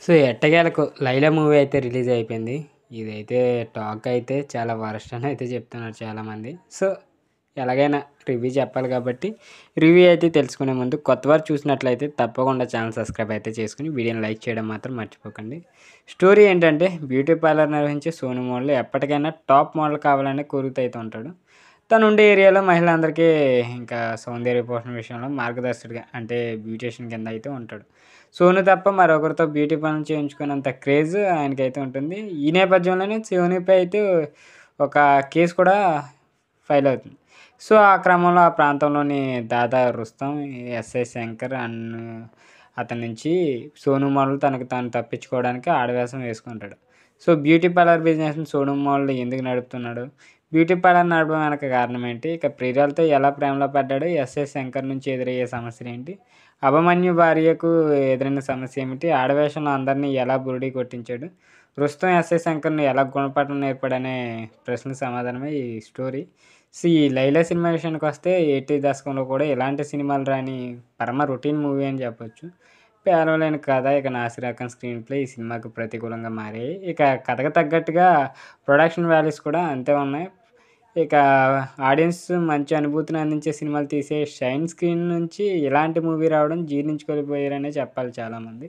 So, ఎట్టకేలకు 'Laila' movie అయితే release అయిపోయింది. ఇదైతే టాక్ అయితే చాలా వరస్ట్ అని అయితే చెప్తున్నారు చాలామంది. సో, ఎలాగైనా రివ్యూ చెప్పాలి కాబట్టి, రివ్యూ అయితే తెలుసుకునే ముందు కొత్తవారు చూసినట్లయితే తప్పకుండా ఛానల్ సబ్స్క్రైబ్ అయితే చేసుకొని, వీడియోని లైక్ చేయడం మాత్రం మర్చిపోకండి. స్టోరీ ఏంటంటే బ్యూటీ పార్లర్ నిర్వహించే సోను మోడల్ ఎప్పటికైనా టాప్ మోడల్ కావాలనే కోరుతూ అయితే ఉంటాడు. తను ఉండే ఏరియాలో మహిళలందరికీ ఇంకా సౌందర్య పోషణ విషయంలో మార్గదర్శకుడిగా అంటే బ్యూటీషియన్ కింద అయితే ఉంటాడు. సోను తప్ప మరొకరితో బ్యూటీ పనులు చేయించుకునేంత క్రేజ్ ఆయనకైతే ఉంటుంది. ఈ నేపథ్యంలోనే సోనీపై అయితే ఒక కేసు కూడా ఫైల్ అవుతుంది. సో, ఆ క్రమంలో ఆ ప్రాంతంలోని దాదా రుస్తం, ఎస్ఐ శంకర్ అతని నుంచి సోను మోడల్ తనకు తాను తప్పించుకోవడానికి ఆడవేషం వేసుకుంటాడు. సో, బ్యూటీ పార్లర్ బిజినెస్‌ని సోను మోడల్ ఎందుకు నడుపుతున్నాడు? బ్యూటీ పార్లర్ నడపడం వెనక కారణం ఏంటి? ఇక ప్రియురాలతో ఎలా ప్రేమలో పడ్డాడు? ఎస్ఐ శంకర్ నుంచి ఎదురయ్యే సమస్యలేంటి? అభిమన్యు భార్యకు ఎదురైన సమస్య ఏమిటి? ఆడవేషంలో అందరినీ ఎలా బురిడీ కొట్టించాడు? రుస్తం ఎస్ఐ శంకర్‌ని ఎలా గుణపాఠం నేర్పాడనే ప్రశ్నలకు సమాధానమే ఈ స్టోరీ. సో, ఈ 'లైలా' సినిమా విషయానికొస్తే 80 దశకంలో కూడా ఇలాంటి సినిమాలు రాని పరమ రొటీన్ మూవీ అని చెప్పొచ్చు. పేలవమైన కథ, ఇక నాసిరకం స్క్రీన్ ప్లే ఈ సినిమాకి ప్రతికూలంగా మారాయి. ఇక కథకు తగ్గట్టుగా ప్రొడక్షన్ వాల్యూస్ కూడా అంతే ఉన్నాయి. ఇక ఆడియన్స్ మంచి అనుభూతిని అందించే సినిమాలు తీసే షైన్ స్క్రీన్ నుంచి ఇలాంటి మూవీ రావడం జీర్ణించుకోలేకపోయారనే చెప్పాలి చాలామంది.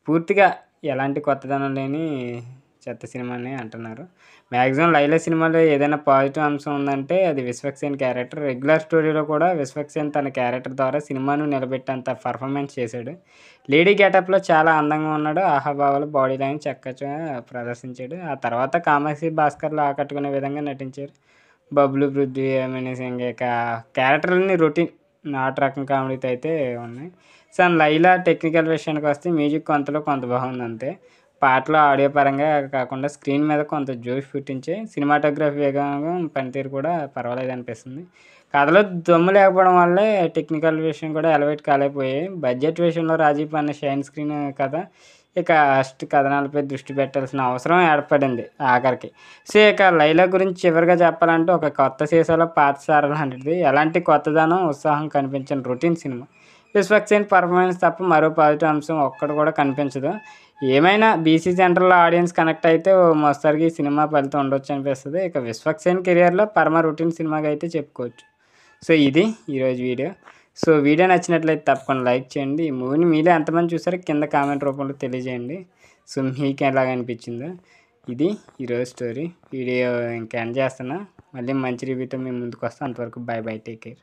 పూర్తిగా ఎలాంటి కొత్తదనం లేని చెత్త సినిమా అని అంటున్నారు. మ్యాక్సిమం 'లైలా' సినిమాలో ఏదైనా పాజిటివ్ అంశం ఉందంటే అది విశ్వక్సేన్ క్యారెక్టర్. రెగ్యులర్ స్టోరీలో కూడా విశ్వక్సేన్ తన క్యారెక్టర్ ద్వారా సినిమాను నిలబెట్టేంత పర్ఫార్మెన్స్ చేశాడు. లేడీ గెటప్‌లో చాలా అందంగా ఉన్నాడు. ఆహాభావాలు, బాడీ లాంగ్వేజ్ చక్కగా ప్రదర్శించాడు. ఆ తర్వాత కామాక్షి, భాస్కర్‌లు ఆకట్టుకునే విధంగా నటించారు. బబ్లు, పృథ్వీ, ఎమినీ సింగ్ ఇక క్యారెక్టర్‌లన్నీ రొటీన్ నాటు రకం కామెడీతో అయితే ఉన్నాయి. సో, 'లైలా' టెక్నికల్ విషయానికొస్తే మ్యూజిక్ కొంతలో కొంత బాగుందంతే. పాటలు ఆడియో పరంగా కాకుండా స్క్రీన్ మీద కొంత జోష్ పుట్టించే సినిమాటోగ్రఫీ విభాగం పనితీరు కూడా పర్వాలేదనిపిస్తుంది. కథలో దమ్ము లేకపోవడం వల్లే టెక్నికల్ విషయం కూడా ఎలివేట్ కాలేకపోయాయి. బడ్జెట్ విషయంలో రాజీ పడిన షైన్ స్క్రీన్ కథ ఇక కథనాలపై దృష్టి పెట్టాల్సిన అవసరం ఏర్పడింది ఆఖరికి. సో, ఇక 'లైలా' గురించి చివరిగా చెప్పాలంటే ఒక కొత్త సీసాలో పాత సారా లాంటిది. ఎలాంటి కొత్తదనం, ఉత్సాహం కనిపించని రొటీన్ సినిమా. విశ్వక్సేన్ పర్ఫార్మెన్స్ తప్ప మరో పాజిటివ్ అంశం ఒక్కటి కూడా కనిపించదు. ఏమైనా బీసీ సెంటర్‌లో ఆడియన్స్ కనెక్ట్ అయితే ఓ మోస్తరుగా ఈ సినిమా ఫలితం ఉండొచ్చు అనిపిస్తది. ఇక విశ్వక్సేన్ కెరియర్‌లో పరమ రొటీన్ సినిమాగా అయితే చెప్పుకోవచ్చు. సో, ఇది ఈరోజు వీడియో. సో, వీడియో నచ్చినట్లయితే తప్పకుండా లైక్ చేయండి. ఈ మూవీని మీలో ఎంతమంది చూసారో కింద కామెంట్ రూపంలో తెలియజేయండి. సో, మీకు ఎలాగ అనిపించిందో. ఇది ఈరోజు స్టోరీ. వీడియో ఇంక ఎండ్ చేస్తున్నా. మళ్ళీ మంచి రివ్యూతో మీ ముందుకు వస్తా. అంతవరకు బాయ్ బాయ్. Take care.